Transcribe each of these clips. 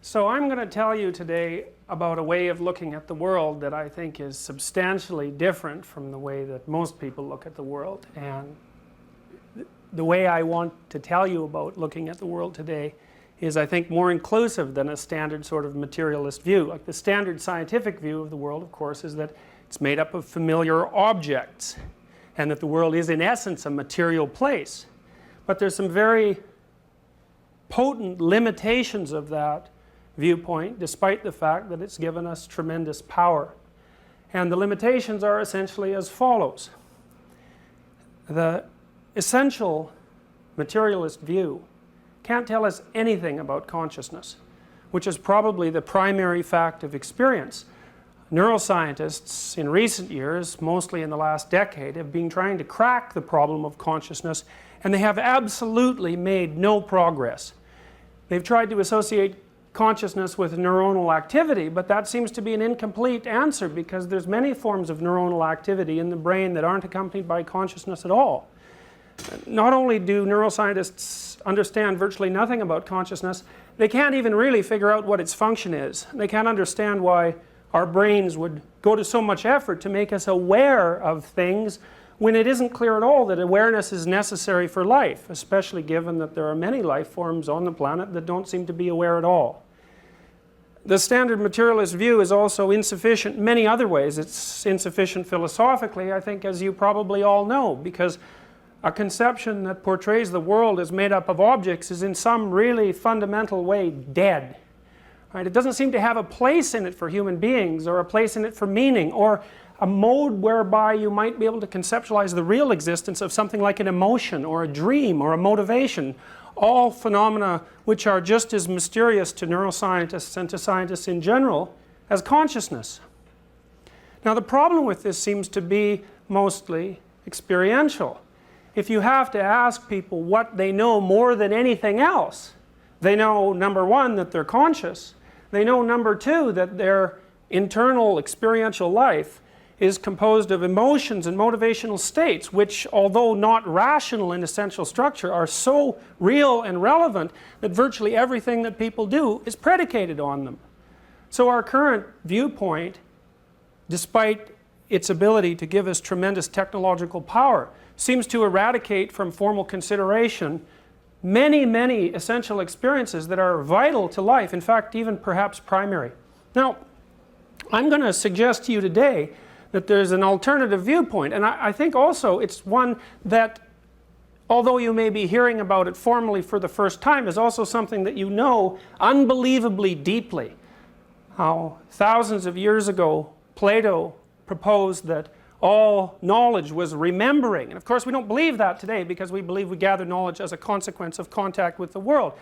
So I'm going to tell you today about a way of looking at the world that I think is substantially different from the way that most people look at the world. And the way I want to tell you about looking at the world today is, I think, more inclusive than a standard sort of materialist view. Like the standard scientific view of the world, of course, is that it's made up of familiar objects and that the world is in essence a material place. But there's some very potent limitations of that viewpoint, despite the fact that it's given us tremendous power. And the limitations are essentially as follows. The essential materialist view can't tell us anything about consciousness, which is probably the primary fact of experience. Neuroscientists in recent years, mostly in the last decade, have been trying to crack the problem of consciousness, and they have absolutely made no progress. They've tried to associate consciousness with neuronal activity, but that seems to be an incomplete answer, because there's many forms of neuronal activity in the brain that aren't accompanied by consciousness at all. Not only do neuroscientists understand virtually nothing about consciousness, they can't even really figure out what its function is. They can't understand why our brains would go to so much effort to make us aware of things when it isn't clear at all that awareness is necessary for life, especially given that there are many life forms on the planet that don't seem to be aware at all. The standard materialist view is also insufficient in many other ways. It's insufficient philosophically, I think, as you probably all know, because a conception that portrays the world as made up of objects is in some really fundamental way dead. Right? It doesn't seem to have a place in it for human beings, or a place in it for meaning, or a mode whereby you might be able to conceptualize the real existence of something like an emotion, or a dream, or a motivation. All phenomena which are just as mysterious to neuroscientists and to scientists in general as consciousness. Now, the problem with this seems to be mostly experiential. If you have to ask people what they know more than anything else, they know, number one, that they're conscious. They know, number two, that their internal experiential life is composed of emotions and motivational states, which, although not rational in essential structure, are so real and relevant that virtually everything that people do is predicated on them. So our current viewpoint, despite its ability to give us tremendous technological power, seems to eradicate from formal consideration many, many essential experiences that are vital to life, in fact, even perhaps primary. Now, I'm going to suggest to you today that there's an alternative viewpoint, and I think also it's one that, although you may be hearing about it formally for the first time, is also something that you know unbelievably deeply. How thousands of years ago Plato proposed that all knowledge was remembering, and of course we don't believe that today, because we believe we gather knowledge as a consequence of contact with the world.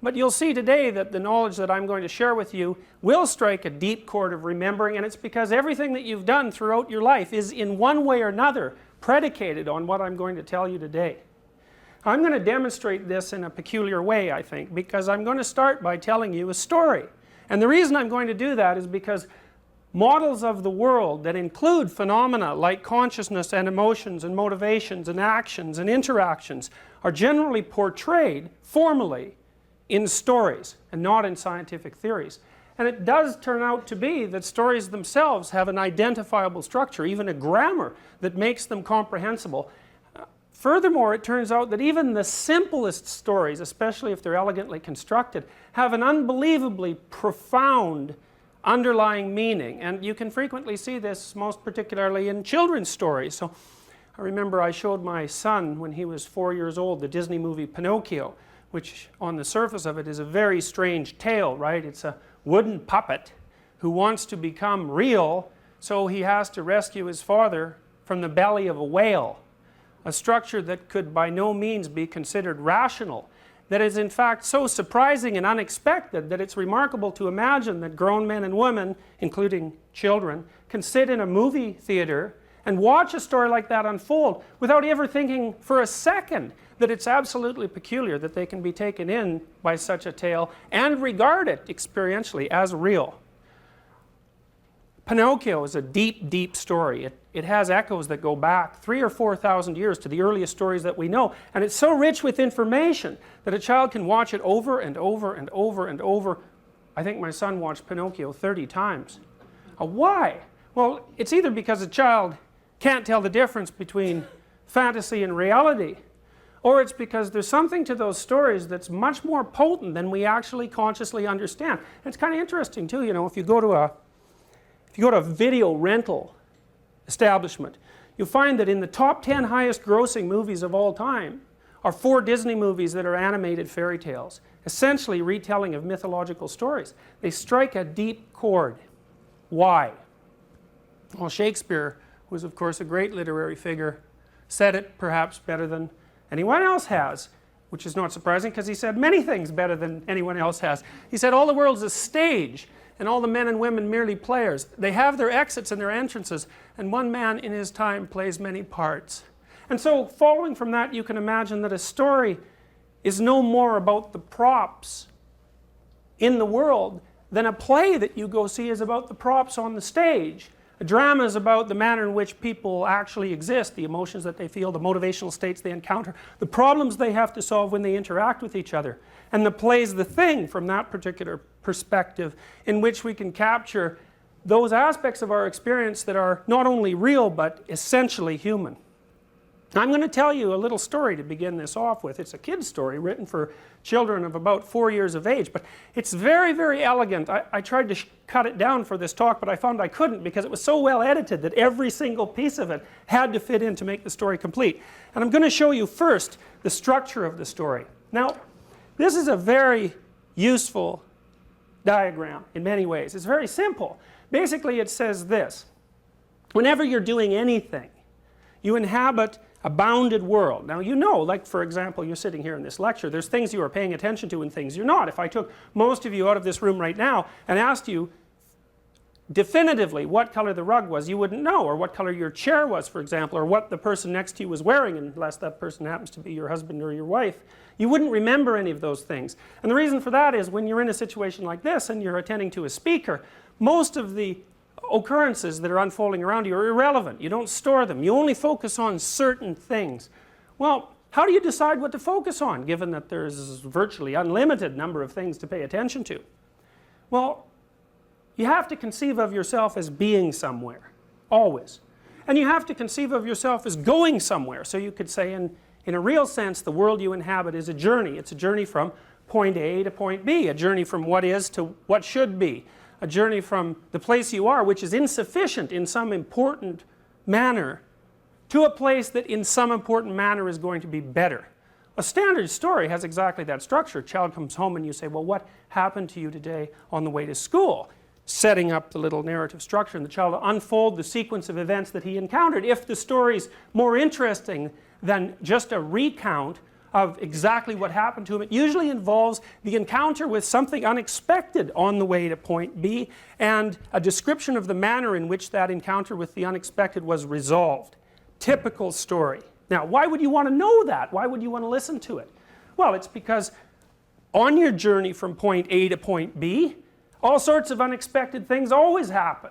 But you'll see today that the knowledge that I'm going to share with you will strike a deep chord of remembering, and it's because everything that you've done throughout your life is in one way or another predicated on what I'm going to tell you today. I'm going to demonstrate this in a peculiar way, I think, because I'm going to start by telling you a story. And the reason I'm going to do that is because models of the world that include phenomena like consciousness and emotions and motivations and actions and interactions are generally portrayed formally in stories and not in scientific theories. And it does turn out to be that stories themselves have an identifiable structure, even a grammar that makes them comprehensible. Furthermore, it turns out that even the simplest stories, especially if they're elegantly constructed, have an unbelievably profound underlying meaning. And you can frequently see this most particularly in children's stories. So I remember I showed my son, when he was 4 years old, the Disney movie Pinocchio, which on the surface of it is a very strange tale, right? It's a wooden puppet who wants to become real, so he has to rescue his father from the belly of a whale, a structure that could by no means be considered rational, that is in fact so surprising and unexpected that it's remarkable to imagine that grown men and women, including children, can sit in a movie theater and watch a story like that unfold without ever thinking for a second that it's absolutely peculiar that they can be taken in by such a tale and regard it experientially as real. Pinocchio is a deep, deep story. It has echoes that go back 3,000 or 4,000 years to the earliest stories that we know, and it's so rich with information that a child can watch it over and over and over and over I think my son watched Pinocchio 30 times. Why? Well, it's either because a child can't tell the difference between fantasy and reality, or it's because there's something to those stories that's much more potent than we actually consciously understand. And it's kind of interesting too, you know, if you go to a video rental establishment, you'll find that in the top 10 highest grossing movies of all time are 4 Disney movies that are animated fairy tales, essentially retelling of mythological stories. They strike a deep chord. Why? Well, Shakespeare, who was of course a great literary figure, said it perhaps better than anyone else has, which is not surprising because he said many things better than anyone else has. He said all the world's a stage and all the men and women merely players. They have their exits and their entrances, and one man in his time plays many parts. And so following from that, you can imagine that a story is no more about the props in the world than a play that you go see is about the props on the stage. A drama is about the manner in which people actually exist, the emotions that they feel, the motivational states they encounter, the problems they have to solve when they interact with each other. And the play is the thing from that particular perspective in which we can capture those aspects of our experience that are not only real but essentially human. I'm going to tell you a little story to begin this off with. It's a kid's story written for children of about 4 years of age, but it's very, very elegant. I tried to cut it down for this talk, but I found I couldn't because it was so well edited that every single piece of it had to fit in to make the story complete. And I'm going to show you first the structure of the story. Now, this is a very useful diagram in many ways. It's very simple. Basically, it says this: whenever you're doing anything, you inhabit a bounded world. Now you know, like for example, you're sitting here in this lecture, there's things you are paying attention to and things you're not. If I took most of you out of this room right now and asked you definitively what color the rug was, you wouldn't know, or what color your chair was, for example, or what the person next to you was wearing, unless that person happens to be your husband or your wife. You wouldn't remember any of those things. And the reason for that is when you're in a situation like this and you're attending to a speaker, most of the occurrences that are unfolding around you are irrelevant. You don't store them. You only focus on certain things. Well, how do you decide what to focus on, given that there's virtually unlimited number of things to pay attention to? Well, you have to conceive of yourself as being somewhere, always. And you have to conceive of yourself as going somewhere. So you could say, in a real sense, the world you inhabit is a journey. It's a journey from point A to point B, a journey from what is to what should be, a journey from the place you are, which is insufficient in some important manner, to a place that in some important manner is going to be better. A standard story has exactly that structure. A child comes home and you say, well, what happened to you today on the way to school? Setting up the little narrative structure, and the child will unfold the sequence of events that he encountered. If the story's more interesting than just a recount of exactly what happened to him, it usually involves the encounter with something unexpected on the way to point B and a description of the manner in which that encounter with the unexpected was resolved. Typical story. Now, why would you want to know that? Why would you want to listen to it? Well, it's because on your journey from point A to point B, all sorts of unexpected things always happen.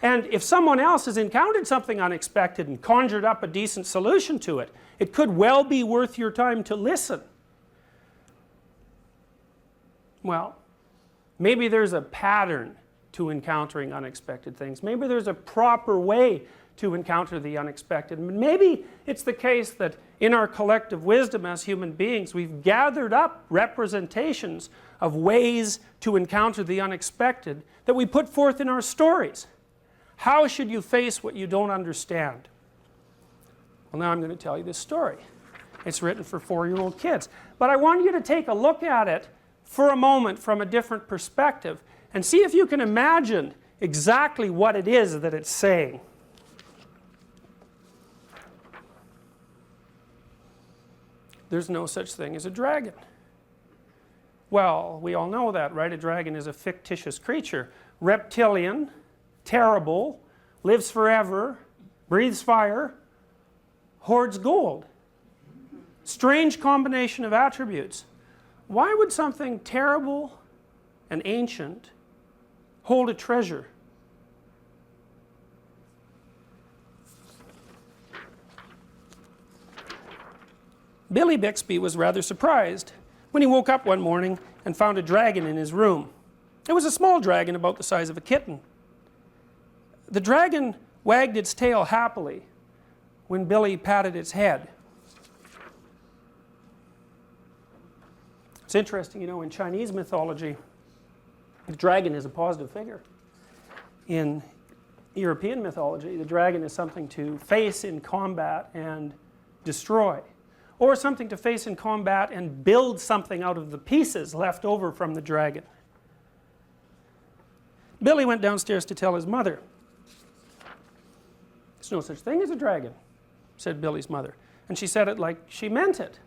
And if someone else has encountered something unexpected and conjured up a decent solution to it, it could well be worth your time to listen. Well, maybe there's a pattern to encountering unexpected things. Maybe there's a proper way to encounter the unexpected. Maybe it's the case that in our collective wisdom as human beings, we've gathered up representations of ways to encounter the unexpected that we put forth in our stories. How should you face what you don't understand? Well, now I'm going to tell you this story. It's written for 4-year-old kids. But I want you to take a look at it for a moment from a different perspective and see if you can imagine exactly what it is that it's saying. There's no such thing as a dragon. Well, we all know that, right? A dragon is a fictitious creature. Reptilian, terrible, lives forever, breathes fire, hoards gold. Strange combination of attributes. Why would something terrible and ancient hold a treasure? Billy Bixby was rather surprised when he woke up one morning and found a dragon in his room. It was a small dragon about the size of a kitten. The dragon wagged its tail happily when Billy patted its head. It's interesting, you know, in Chinese mythology, the dragon is a positive figure. In European mythology, the dragon is something to face in combat and destroy, or something to face in combat and build something out of the pieces left over from the dragon. Billy went downstairs to tell his mother. "There's no such thing as a dragon," said Billy's mother, and she said it like she meant it.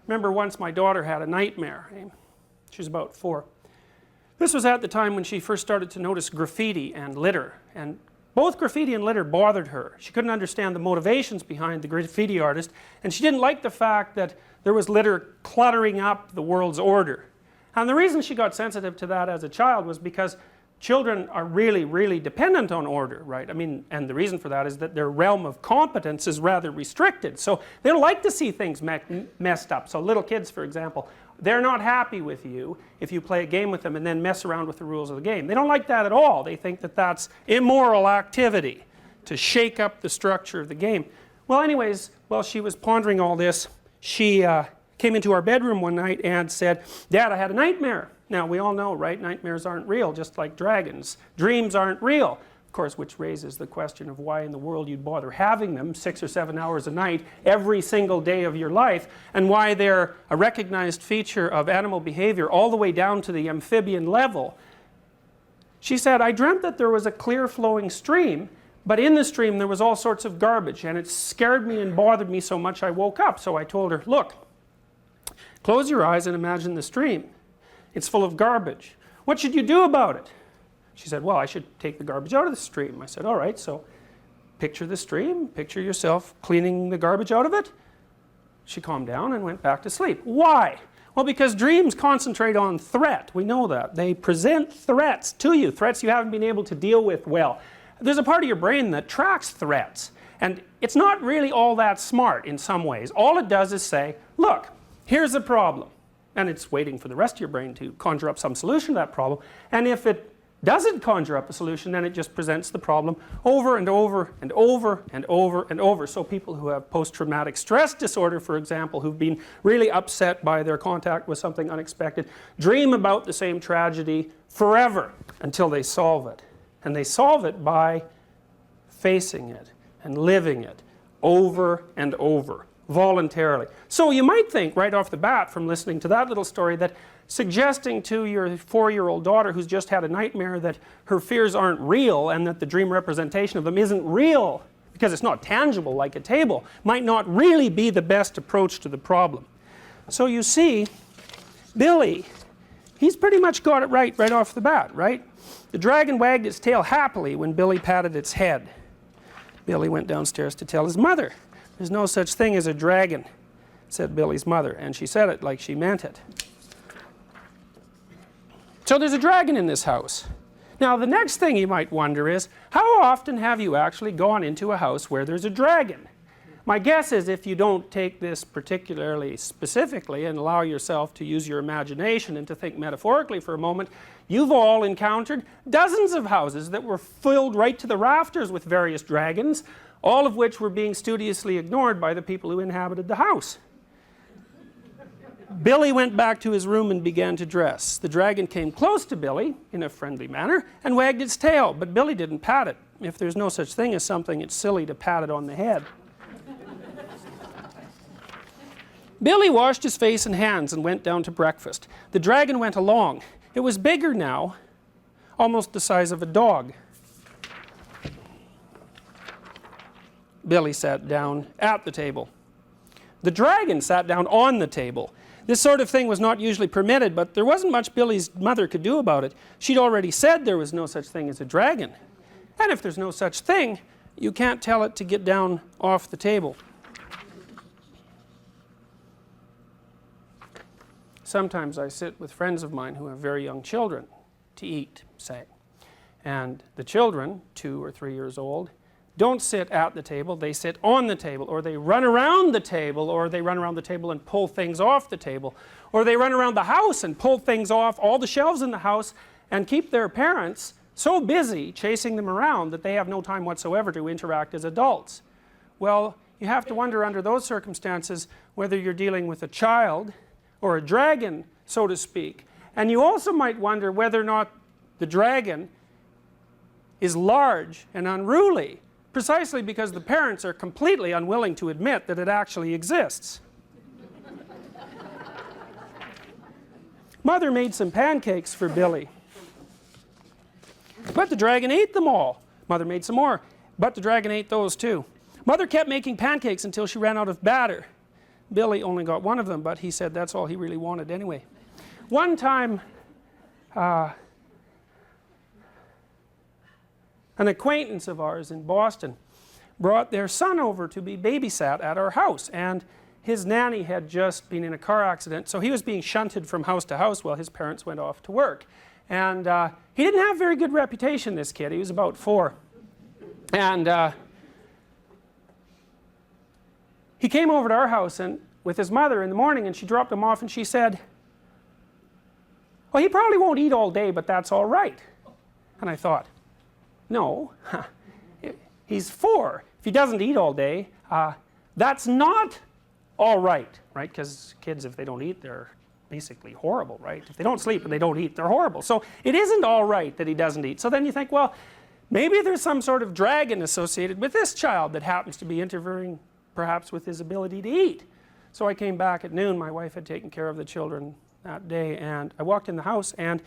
Remember once my daughter had a nightmare. She was about 4. This was at the time when she first started to notice graffiti and litter, and both graffiti and litter bothered her. She couldn't understand the motivations behind the graffiti artist, and she didn't like the fact that there was litter cluttering up the world's order. And the reason she got sensitive to that as a child was because children are really, really dependent on order, right? I mean, and the reason for that is that their realm of competence is rather restricted. So they don't like to see things messed up. So little kids, for example, they're not happy with you if you play a game with them and then mess around with the rules of the game. They don't like that at all. They think that that's immoral activity to shake up the structure of the game. Well, anyways, while she was pondering all this, she came into our bedroom one night and said, "Dad, I had a nightmare." Now, we all know, right, nightmares aren't real, just like dragons. Dreams aren't real. Of course, which raises the question of why in the world you'd bother having them 6 or 7 hours a night every single day of your life, and why they're a recognized feature of animal behavior all the way down to the amphibian level. She said, "I dreamt that there was a clear flowing stream, but in the stream there was all sorts of garbage, and it scared me and bothered me so much I woke up." So I told her, "Look, close your eyes and imagine the stream. It's full of garbage. What should you do about it?" She said, "Well, I should take the garbage out of the stream." I said, "All right, so picture the stream, picture yourself cleaning the garbage out of it." She calmed down and went back to sleep. Why? Well, because dreams concentrate on threat. We know that. They present threats to you, threats you haven't been able to deal with well. There's a part of your brain that tracks threats, and it's not really all that smart in some ways. All it does is say, "Look, here's a problem." And it's waiting for the rest of your brain to conjure up some solution to that problem. And if it doesn't conjure up a solution, then it just presents the problem over and over and over and over and over. So people who have post-traumatic stress disorder, for example, who've been really upset by their contact with something unexpected, dream about the same tragedy forever until they solve it. And they solve it by facing it and living it over and over, voluntarily. So you might think right off the bat from listening to that little story that suggesting to your 4-year-old daughter who's just had a nightmare that her fears aren't real and that the dream representation of them isn't real because it's not tangible like a table might not really be the best approach to the problem. So you see, Billy, he's pretty much got it right off the bat, right? The dragon wagged its tail happily when Billy patted its head. Billy went downstairs to tell his mother. "There's no such thing as a dragon," said Billy's mother, and she said it like she meant it. So there's a dragon in this house. Now the next thing you might wonder is, how often have you actually gone into a house where there's a dragon? My guess is if you don't take this particularly specifically and allow yourself to use your imagination and to think metaphorically for a moment, you've all encountered dozens of houses that were filled right to the rafters with various dragons, all of which were being studiously ignored by the people who inhabited the house. Billy went back to his room and began to dress. The dragon came close to Billy in a friendly manner and wagged its tail, but Billy didn't pat it. If there's no such thing as something, it's silly to pat it on the head. Billy washed his face and hands and went down to breakfast. The dragon went along. It was bigger now, almost the size of a dog. Billy sat down at the table. The dragon sat down on the table. This sort of thing was not usually permitted, but there wasn't much Billy's mother could do about it. She'd already said there was no such thing as a dragon. And if there's no such thing, you can't tell it to get down off the table. Sometimes I sit with friends of mine who have very young children to eat, say. And the children, 2 or 3 years old, don't sit at the table, they sit on the table, or they run around the table, or they run around the table and pull things off the table, Or they run around the house and pull things off all the shelves in the house and keep their parents so busy chasing them around that they have no time whatsoever to interact as adults. Well, you have to wonder under those circumstances whether you're dealing with a child or a dragon, so to speak. And you also might wonder whether or not the dragon is large and unruly, precisely because the parents are completely unwilling to admit that it actually exists. Mother made some pancakes for Billy, but the dragon ate them all. Mother made some more, but the dragon ate those too. Mother kept making pancakes until she ran out of batter. Billy only got one of them, but he said that's all he really wanted anyway. One time, an acquaintance of ours in Boston brought their son over to be babysat at our house, and his nanny had just been in a car accident, so he was being shunted from house to house while his parents went off to work. And he didn't have a very good reputation, this kid. He was about 4. And he came over to our house and with his mother in the morning, and she dropped him off and she said, well, he probably won't eat all day, but that's all right. And I thought, no, he's 4. If he doesn't eat all day, that's not all right, right? Because kids, if they don't eat, they're basically horrible, right? If they don't sleep and they don't eat, they're horrible. So it isn't all right that he doesn't eat. So then you think, well, maybe there's some sort of dragon associated with this child that happens to be interfering perhaps with his ability to eat. So I came back at noon. My wife had taken care of the children that day, and I walked in the house, and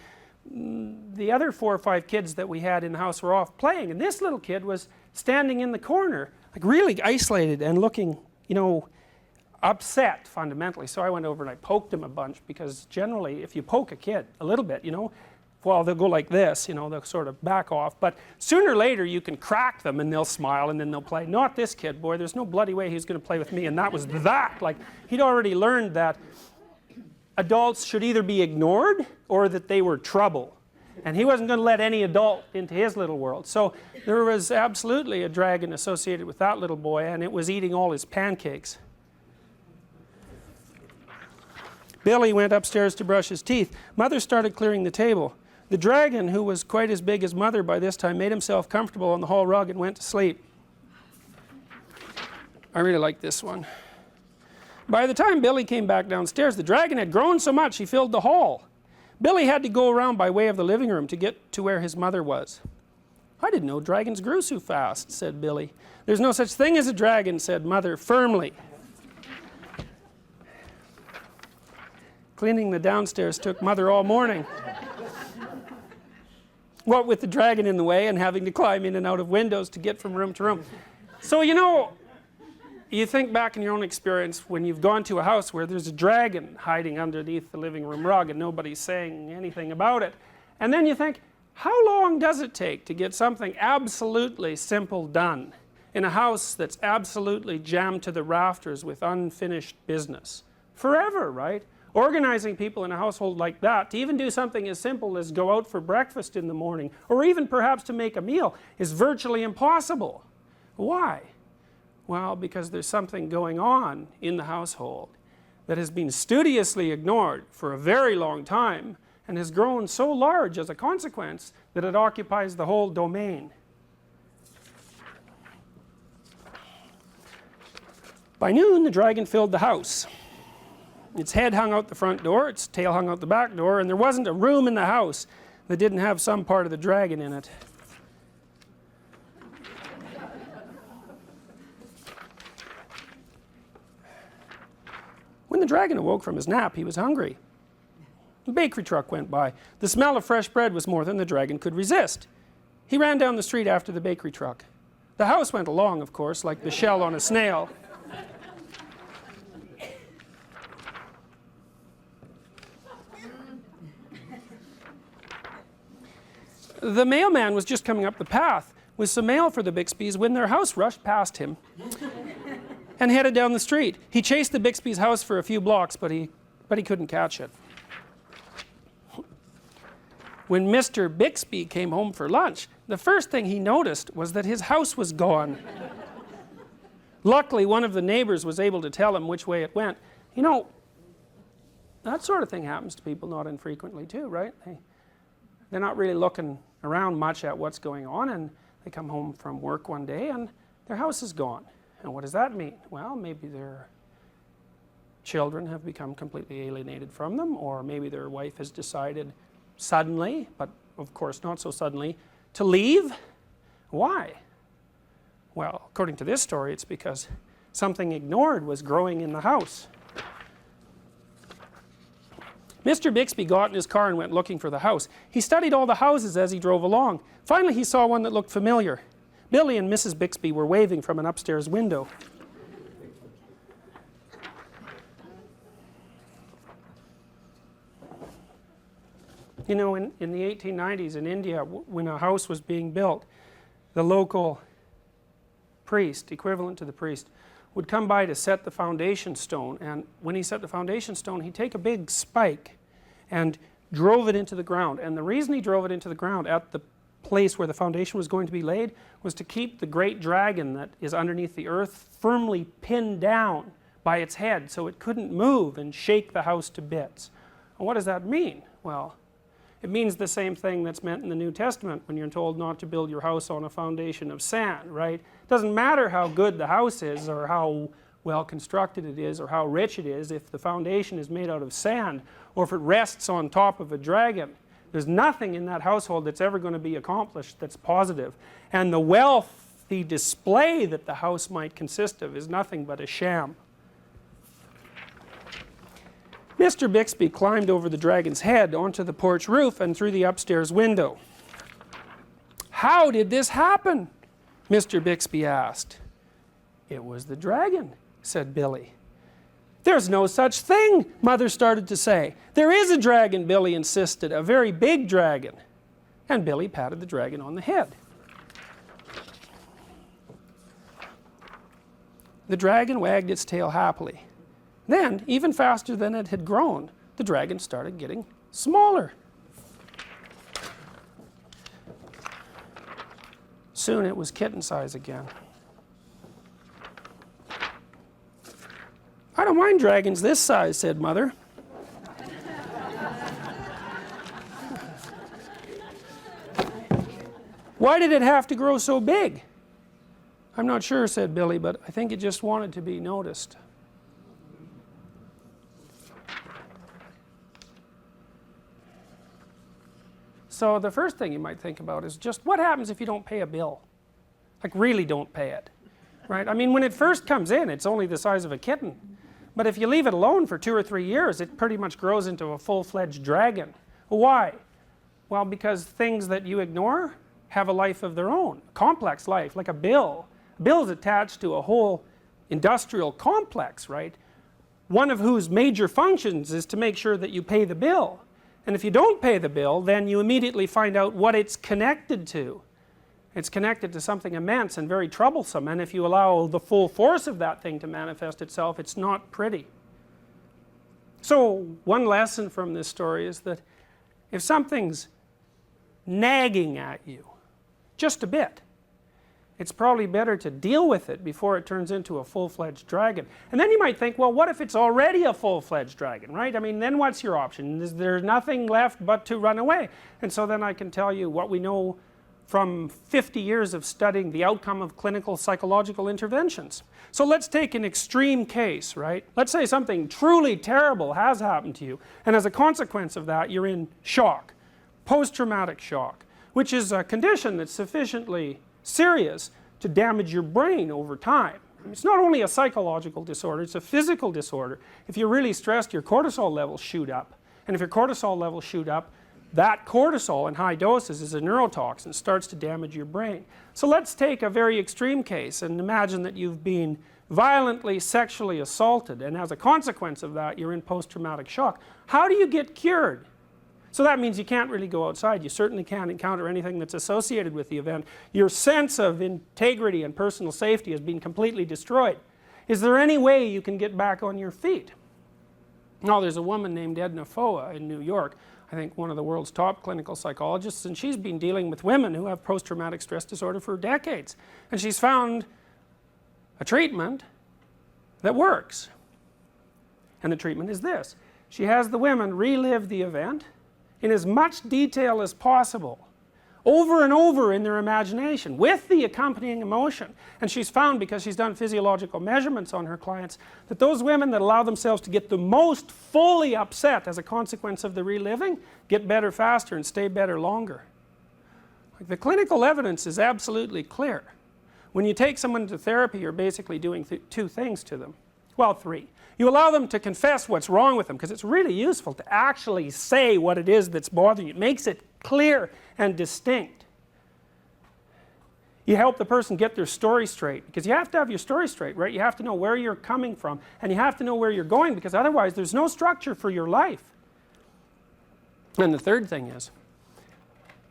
the other 4 or 5 kids that we had in the house were off playing, and this little kid was standing in the corner, like really isolated and looking, you know, upset fundamentally. So I went over and I poked him a bunch, because generally if you poke a kid a little bit, you know, well, they'll go like this, you know, they'll sort of back off, but sooner or later you can crack them and they'll smile and then they'll play. Not this kid, boy, there's no bloody way he's going to play with me, and that was that. Like, he'd already learned that adults should either be ignored or that they were trouble, and he wasn't going to let any adult into his little world. So there was absolutely a dragon associated with that little boy, and it was eating all his pancakes. Billy went upstairs to brush his teeth. Mother started clearing the table. The dragon, who was quite as big as Mother by this time, made himself comfortable on the hall rug and went to sleep. I really like this one. By the time Billy came back downstairs, the dragon had grown so much he filled the hall. Billy had to go around by way of the living room to get to where his mother was. I didn't know dragons grew so fast, said Billy. There's no such thing as a dragon, said Mother firmly. Cleaning the downstairs took Mother all morning. What with the dragon in the way and having to climb in and out of windows to get from room to room. So, you know, you think back in your own experience when you've gone to a house where there's a dragon hiding underneath the living room rug and nobody's saying anything about it. And then you think, how long does it take to get something absolutely simple done in a house that's absolutely jammed to the rafters with unfinished business? Forever, right? Organizing people in a household like that to even do something as simple as go out for breakfast in the morning, or even perhaps to make a meal, is virtually impossible. Why? Well, because there's something going on in the household that has been studiously ignored for a very long time and has grown so large as a consequence that it occupies the whole domain. By noon, the dragon filled the house. Its head hung out the front door, its tail hung out the back door, and there wasn't a room in the house that didn't have some part of the dragon in it. When the dragon awoke from his nap, he was hungry. A bakery truck went by. The smell of fresh bread was more than the dragon could resist. He ran down the street after the bakery truck. The house went along, of course, like the shell on a snail. The mailman was just coming up the path with some mail for the Bixbys when their house rushed past him and headed down the street. He chased the Bixby's house for a few blocks, but he couldn't catch it. When Mr. Bixby came home for lunch, the first thing he noticed was that his house was gone. Luckily, one of the neighbors was able to tell him which way it went. You know, that sort of thing happens to people not infrequently too, right? They're not really looking around much at what's going on, and they come home from work one day and their house is gone. And what does that mean? Well, maybe their children have become completely alienated from them, or maybe their wife has decided suddenly, but of course not so suddenly, to leave. Why? Well, according to this story, it's because something ignored was growing in the house. Mr. Bixby got in his car and went looking for the house. He studied all the houses as he drove along. Finally, he saw one that looked familiar. Billy and Mrs. Bixby were waving from an upstairs window. You know, in the 1890s in India, when a house was being built, the local priest, equivalent to the priest, would come by to set the foundation stone, and when he set the foundation stone, he'd take a big spike and drove it into the ground. And the reason he drove it into the ground at the place where the foundation was going to be laid was to keep the great dragon that is underneath the earth firmly pinned down by its head so it couldn't move and shake the house to bits. And what does that mean? Well, it means the same thing that's meant in the New Testament when you're told not to build your house on a foundation of sand, right? It doesn't matter how good the house is or how well constructed it is or how rich it is if the foundation is made out of sand or if it rests on top of a dragon. There's nothing in that household that's ever going to be accomplished that's positive. And the wealthy display that the house might consist of is nothing but a sham. Mr. Bixby climbed over the dragon's head onto the porch roof and through the upstairs window. "How did this happen?" Mr. Bixby asked. "It was the dragon," said Billy. "There's no such thing," Mother started to say. "There is a dragon," Billy insisted, "a very big dragon." And Billy patted the dragon on the head. The dragon wagged its tail happily. Then, even faster than it had grown, the dragon started getting smaller. Soon it was kitten size again. "I don't mind dragons this size," said Mother. "Why did it have to grow so big?" "I'm not sure," said Billy, "but I think it just wanted to be noticed." So the first thing you might think about is just what happens if you don't pay a bill? Like really don't pay it, right? I mean, when it first comes in, it's only the size of a kitten. But if you leave it alone for 2 or 3 years, it pretty much grows into a full-fledged dragon. Why? Well, because things that you ignore have a life of their own, a complex life, like a bill. A bill is attached to a whole industrial complex, right? One of whose major functions is to make sure that you pay the bill. And if you don't pay the bill, then you immediately find out what it's connected to. It's connected to something immense and very troublesome, and if you allow the full force of that thing to manifest itself, it's not pretty. So one lesson from this story is that if something's nagging at you just a bit, it's probably better to deal with it before it turns into a full-fledged dragon. And then you might think, well, what if it's already a full-fledged dragon, right? I mean, then what's your option? There's nothing left but to run away. And so then I can tell you what we know from 50 years of studying the outcome of clinical psychological interventions. So let's take an extreme case, right? Let's say something truly terrible has happened to you, and as a consequence of that, you're in shock, post-traumatic shock, which is a condition that's sufficiently serious to damage your brain over time. I mean, it's not only a psychological disorder, it's a physical disorder. If you're really stressed, your cortisol levels shoot up. And if your cortisol levels shoot up, that cortisol in high doses is a neurotoxin, starts to damage your brain. So let's take a very extreme case and imagine that you've been violently sexually assaulted, and as a consequence of that, you're in post-traumatic shock. How do you get cured? So that means you can't really go outside. You certainly can't encounter anything that's associated with the event. Your sense of integrity and personal safety has been completely destroyed. Is there any way you can get back on your feet? No, there's a woman named Edna Foa in New York, I think one of the world's top clinical psychologists, and she's been dealing with women who have post-traumatic stress disorder for decades. And she's found a treatment that works. And the treatment is this. she has the women relive the event in as much detail as possible, over and over in their imagination, with the accompanying emotion. And she's found, because she's done physiological measurements on her clients, that those women that allow themselves to get the most fully upset as a consequence of the reliving get better faster and stay better longer. Like, the clinical evidence is absolutely clear. When you take someone to therapy, you're basically doing two things to them. Well, three. You allow them to confess what's wrong with them, because it's really useful to actually say what it is that's bothering you. It makes it clear and distinct. You help the person get their story straight, because you have to have your story straight, right? You have to know where you're coming from, and you have to know where you're going, because otherwise there's no structure for your life. And the third thing is,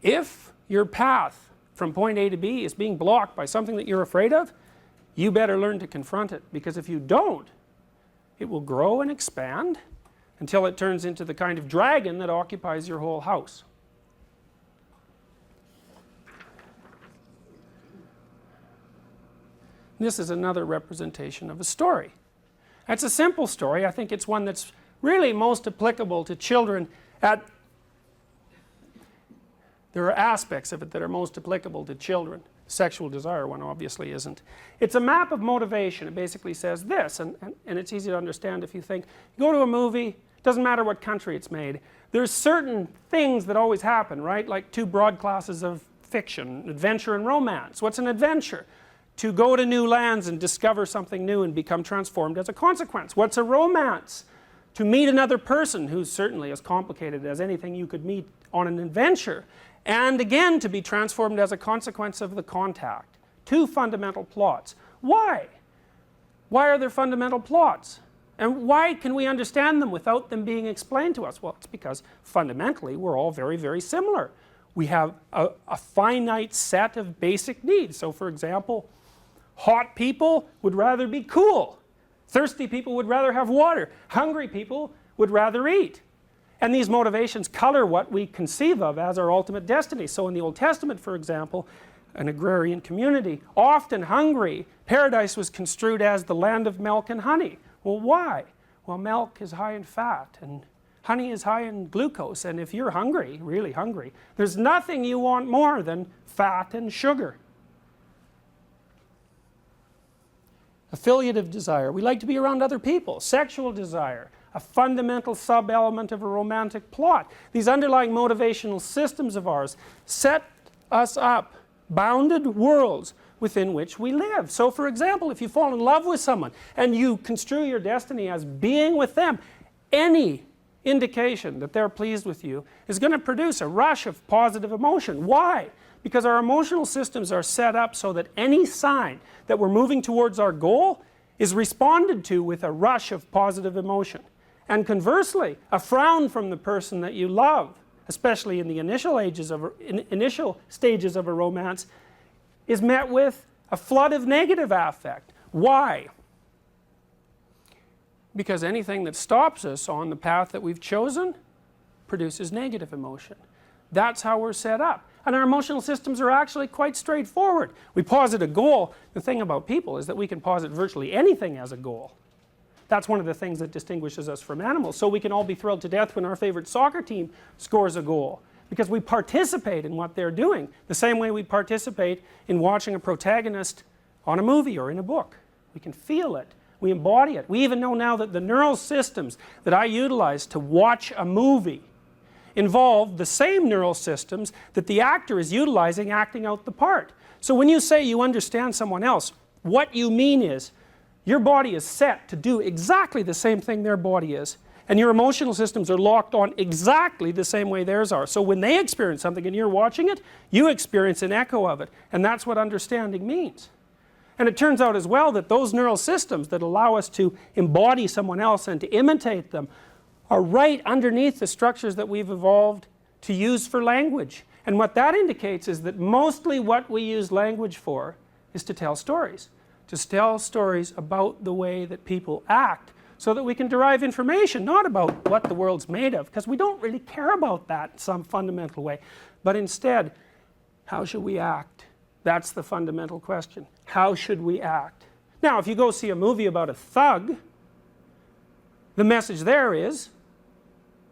if your path from point A to B is being blocked by something that you're afraid of, you better learn to confront it, because if you don't, it will grow and expand until it turns into the kind of dragon that occupies your whole house. This is another representation of a story. That's a simple story. I think it's one that's really most applicable to children. There are aspects of it that are most applicable to children. Sexual desire one obviously isn't. It's a map of motivation. It basically says this, and it's easy to understand if you think, you go to a movie, doesn't matter what country it's made, there's certain things that always happen, right? Like two broad classes of fiction, adventure and romance. What's an adventure? To go to new lands and discover something new and become transformed as a consequence. What's a romance? To meet another person who's certainly as complicated as anything you could meet on an adventure, and again to be transformed as a consequence of the contact. Two fundamental plots. Why? Why are there fundamental plots? And why can we understand them without them being explained to us? Well, it's because fundamentally we're all very, very similar. We have a finite set of basic needs. So for example, hot people would rather be cool. Thirsty people would rather have water. Hungry people would rather eat. And these motivations color what we conceive of as our ultimate destiny. So in the Old Testament, for example, an agrarian community, often hungry, paradise was construed as the land of milk and honey. Well, why? Well, milk is high in fat and honey is high in glucose, and if you're hungry, really hungry, there's nothing you want more than fat and sugar. Affiliative desire. We like to be around other people. Sexual desire. A fundamental sub-element of a romantic plot. These underlying motivational systems of ours set us up bounded worlds within which we live. So for example, if you fall in love with someone and you construe your destiny as being with them, any indication that they're pleased with you is going to produce a rush of positive emotion. Why? Because our emotional systems are set up so that any sign that we're moving towards our goal is responded to with a rush of positive emotion. And conversely, a frown from the person that you love, especially in the initial stages of a romance, is met with a flood of negative affect. Why? Because anything that stops us on the path that we've chosen produces negative emotion. That's how we're set up. And our emotional systems are actually quite straightforward. We posit a goal. The thing about people is that we can posit virtually anything as a goal. That's one of the things that distinguishes us from animals. So we can all be thrilled to death when our favorite soccer team scores a goal, because we participate in what they're doing, the same way we participate in watching a protagonist on a movie or in a book. We can feel it. We embody it. We even know now that the neural systems that I utilize to watch a movie involve the same neural systems that the actor is utilizing acting out the part. So when you say you understand someone else, what you mean is your body is set to do exactly the same thing their body is, and your emotional systems are locked on exactly the same way theirs are. So when they experience something and you're watching it, you experience an echo of it, and that's what understanding means. And it turns out as well that those neural systems that allow us to embody someone else and to imitate them are right underneath the structures that we've evolved to use for language. And what that indicates is that mostly what we use language for is to tell stories. To tell stories about the way that people act, so that we can derive information, not about what the world's made of, because we don't really care about that in some fundamental way, but instead, how should we act? That's the fundamental question. How should we act? Now, if you go see a movie about a thug, the message there is,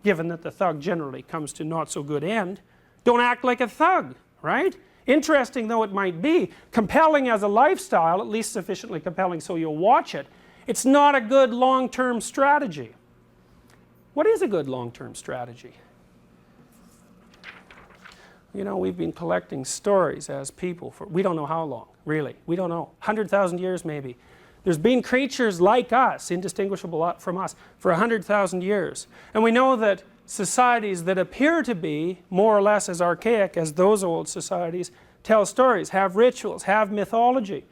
given that the thug generally comes to not so good end. Don't act like a thug, right? Interesting though it might be, compelling as a lifestyle, at least sufficiently compelling so you'll watch it, it's not a good long-term strategy. What is a good long-term strategy? You know, we've been collecting stories as people for, we don't know how long, really. We don't know. 100,000 years maybe. There's been creatures like us, indistinguishable from us, for 100,000 years. And we know that societies that appear to be more or less as archaic as those old societies tell stories, have rituals, have mythology.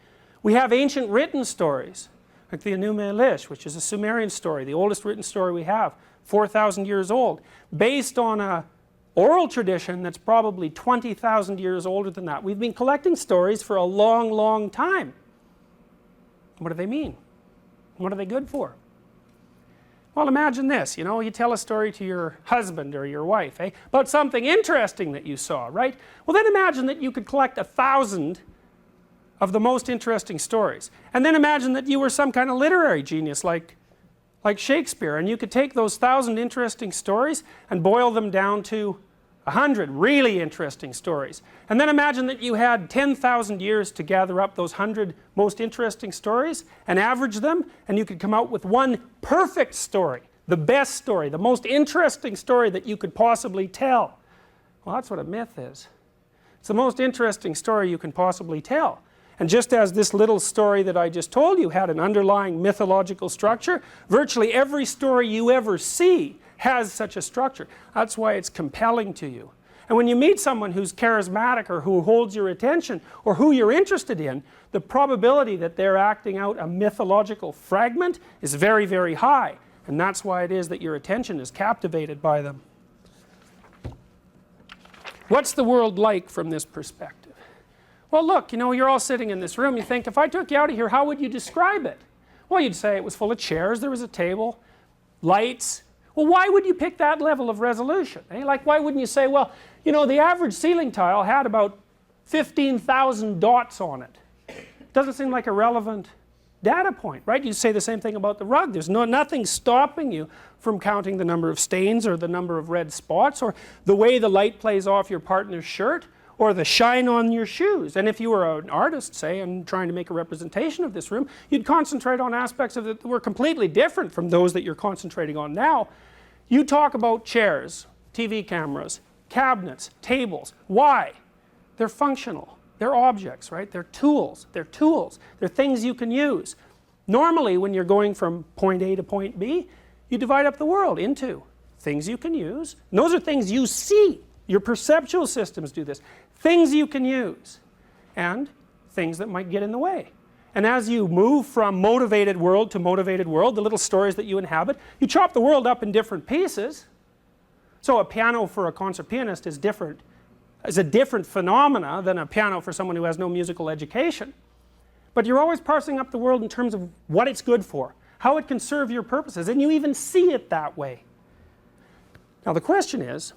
We have ancient written stories, like the Enuma Elish, which is a Sumerian story, the oldest written story we have, 4,000 years old, based on a oral tradition that's probably 20,000 years older than that. We've been collecting stories for a long, long time. What do they mean? What are they good for? Well, imagine this, you know, you tell a story to your husband or your wife, about something interesting that you saw, right? Well, then imagine that you could collect 1,000 of the most interesting stories. And then imagine that you were some kind of literary genius like Shakespeare, and you could take those 1,000 interesting stories and boil them down to 100 really interesting stories. And then imagine that you had 10,000 years to gather up those 100 most interesting stories and average them, and you could come out with one perfect story, the best story, the most interesting story that you could possibly tell. Well, that's what a myth is. It's the most interesting story you can possibly tell. And just as this little story that I just told you had an underlying mythological structure, virtually every story you ever see has such a structure. That's why it's compelling to you. And when you meet someone who's charismatic or who holds your attention or who you're interested in, the probability that they're acting out a mythological fragment is very, very high. And that's why it is that your attention is captivated by them. What's the world like from this perspective? Well, look, you know, you're all sitting in this room. You think, if I took you out of here, how would you describe it? Well, you'd say it was full of chairs, there was a table, lights. Well, why would you pick that level of resolution? Like, why wouldn't you say, well, you know, the average ceiling tile had about 15,000 dots on it. Doesn't seem like a relevant data point, right? You say the same thing about the rug. There's nothing stopping you from counting the number of stains or the number of red spots or the way the light plays off your partner's shirt or the shine on your shoes. And if you were an artist, say, and trying to make a representation of this room, you'd concentrate on aspects of it that were completely different from those that you're concentrating on now. You talk about chairs, TV cameras, cabinets, tables. Why? They're functional. They're objects, right? They're tools. They're tools. They're things you can use. Normally, when you're going from point A to point B, you divide up the world into things you can use. And those are things you see. Your perceptual systems do this. Things you can use and things that might get in the way. And as you move from motivated world to motivated world, the little stories that you inhabit, you chop the world up in different pieces. So a piano for a concert pianist is a different phenomena than a piano for someone who has no musical education. But you're always parsing up the world in terms of what it's good for, how it can serve your purposes, and you even see it that way. Now the question is,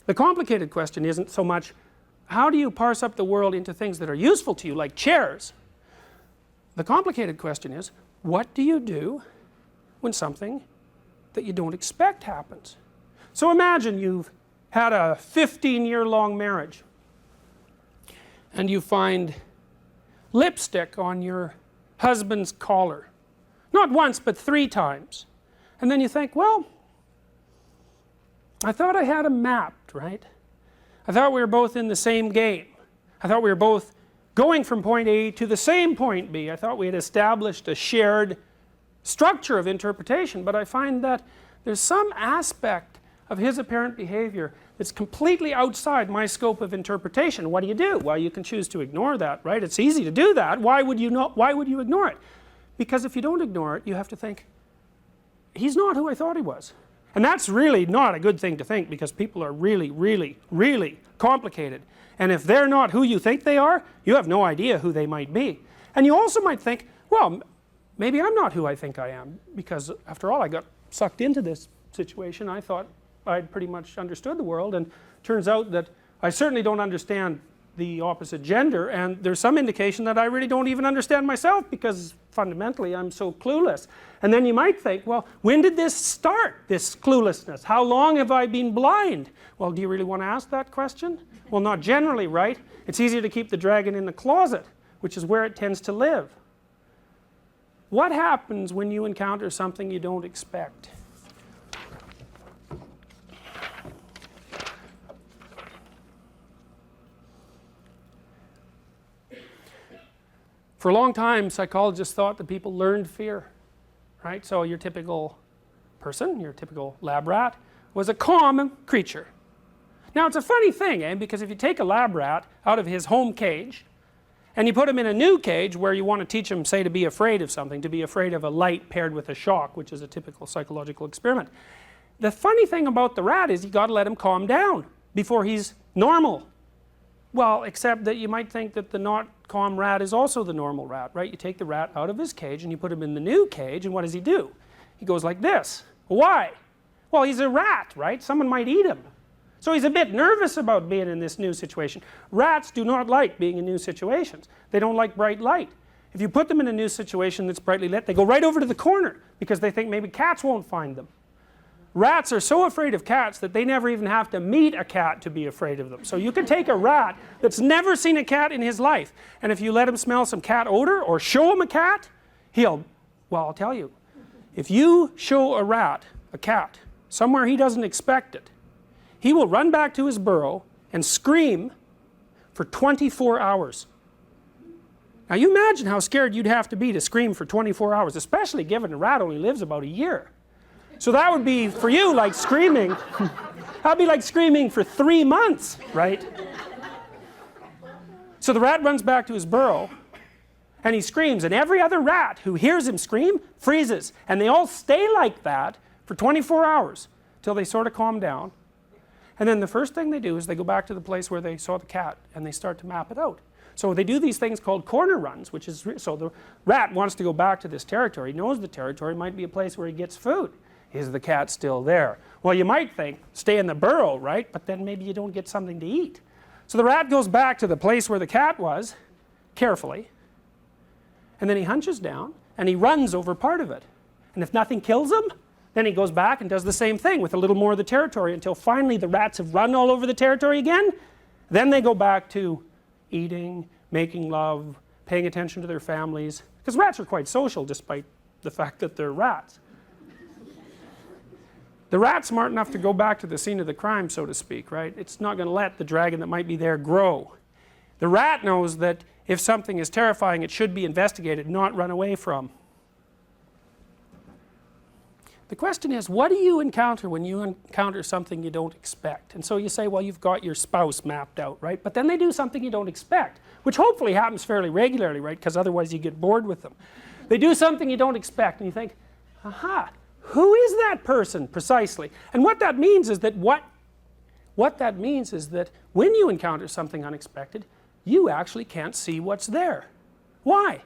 the complicated question isn't so much how do you parse up the world into things that are useful to you, like chairs. The complicated question is, what do you do when something that you don't expect happens? So imagine you've had a 15-year-long marriage and you find lipstick on your husband's collar. Not once, but 3 times. And then you think, well, I thought I had him mapped, right? I thought we were both in the same game. I thought we were both going from point A to the same point B. I thought we had established a shared structure of interpretation, but I find that there's some aspect of his apparent behavior that's completely outside my scope of interpretation. What do you do? Well, you can choose to ignore that, right? It's easy to do that. Why would you ignore it? Because if you don't ignore it, you have to think, he's not who I thought he was. And that's really not a good thing to think, because people are really, really, really complicated. And if they're not who you think they are, you have no idea who they might be. And you also might think, well, maybe I'm not who I think I am, because after all, I got sucked into this situation. I thought I'd pretty much understood the world, and turns out that I certainly don't understand the opposite gender, and there's some indication that I really don't even understand myself because fundamentally I'm so clueless. And then you might think, well, when did this start, this cluelessness? How long have I been blind? Well, do you really want to ask that question? Well, not generally, right? It's easier to keep the dragon in the closet, which is where it tends to live. What happens when you encounter something you don't expect? For a long time, psychologists thought that people learned fear, right? So your typical person, your typical lab rat, was a calm creature. Now it's a funny thing, because if you take a lab rat out of his home cage and you put him in a new cage where you want to teach him, say, to be afraid of something, to be afraid of a light paired with a shock, which is a typical psychological experiment. The funny thing about the rat is you got to let him calm down before he's normal. Well, except that you might think that the not calm rat is also the normal rat, right? You take the rat out of his cage and you put him in the new cage, and what does he do? He goes like this. Why? Well, he's a rat, right? Someone might eat him. So he's a bit nervous about being in this new situation. Rats do not like being in new situations. They don't like bright light. If you put them in a new situation that's brightly lit, they go right over to the corner because they think maybe cats won't find them. Rats are so afraid of cats that they never even have to meet a cat to be afraid of them. So you can take a rat that's never seen a cat in his life, and if you let him smell some cat odor or show him a cat, well, I'll tell you, if you show a rat a cat somewhere he doesn't expect it, he will run back to his burrow and scream for 24 hours. Now you imagine how scared you'd have to be to scream for 24 hours, especially given a rat only lives about a year. So that would be, for you, like screaming, that'd be like screaming for 3 months, right? So the rat runs back to his burrow, and he screams, and every other rat who hears him scream freezes, and they all stay like that for 24 hours till they sort of calm down. And then the first thing they do is they go back to the place where they saw the cat, and they start to map it out. So they do these things called corner runs, which is, so the rat wants to go back to this territory. He knows the territory might be a place where he gets food. Is the cat still there? Well, you might think, stay in the burrow, right? But then maybe you don't get something to eat. So the rat goes back to the place where the cat was, carefully, and then he hunches down, and he runs over part of it. And if nothing kills him, then he goes back and does the same thing with a little more of the territory until finally the rats have run all over the territory again. Then they go back to eating, making love, paying attention to their families. Because rats are quite social despite the fact that they're rats. The rat's smart enough to go back to the scene of the crime, so to speak, right? It's not going to let the dragon that might be there grow. The rat knows that if something is terrifying, it should be investigated, not run away from. The question is, what do you encounter when you encounter something you don't expect? And so you say, well, you've got your spouse mapped out, right? But then they do something you don't expect, which hopefully happens fairly regularly, right? Because otherwise you get bored with them. They do something you don't expect, and you think, aha, who is that person precisely? And what that means is that when you encounter something unexpected, you actually can't see what's there. Why?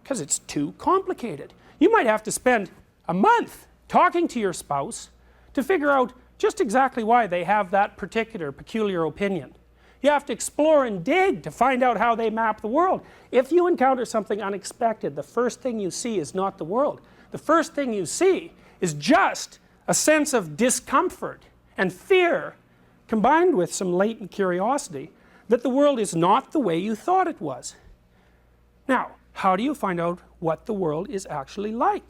Because it's too complicated. You might have to spend a month talking to your spouse to figure out just exactly why they have that particular peculiar opinion. You have to explore and dig to find out how they map the world. If you encounter something unexpected, the first thing you see is not the world. The first thing you see is just a sense of discomfort and fear combined with some latent curiosity that the world is not the way you thought it was. Now, how do you find out what the world is actually like?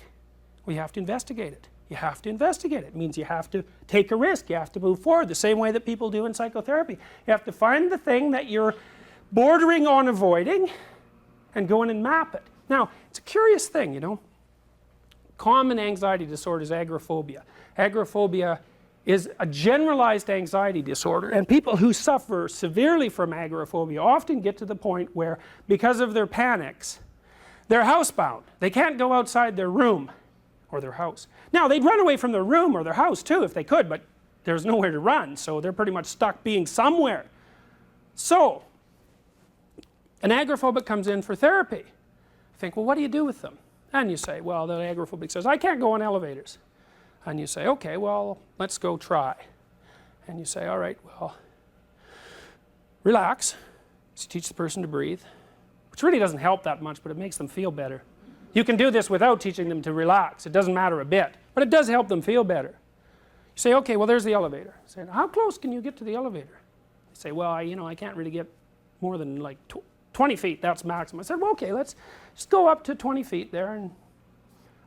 Well, you have to investigate it. You have to investigate it. It means you have to take a risk. You have to move forward the same way that people do in psychotherapy. You have to find the thing that you're bordering on avoiding and go in and map it. Now, it's a curious thing, you know. Common anxiety disorder is agoraphobia. Agoraphobia is a generalized anxiety disorder, and people who suffer severely from agoraphobia often get to the point where, because of their panics, they're housebound. They can't go outside their room or their house. Now, they'd run away from their room or their house too if they could, but there's nowhere to run, so they're pretty much stuck being somewhere. So, an agoraphobic comes in for therapy. You think, well, what do you do with them? And you say, well, the agoraphobic says, I can't go on elevators. And you say, okay, well, let's go try. And you say, all right, well, relax, So you teach the person to breathe, which really doesn't help that much, but it makes them feel better. You can do this without teaching them to relax. It doesn't matter a bit, but it does help them feel better. You say, okay, well, there's the elevator. I say, how close can you get to the elevator? They say, well, I can't really get more than like 20 feet, that's maximum. I said, well, okay, let's just go up to 20 feet there, and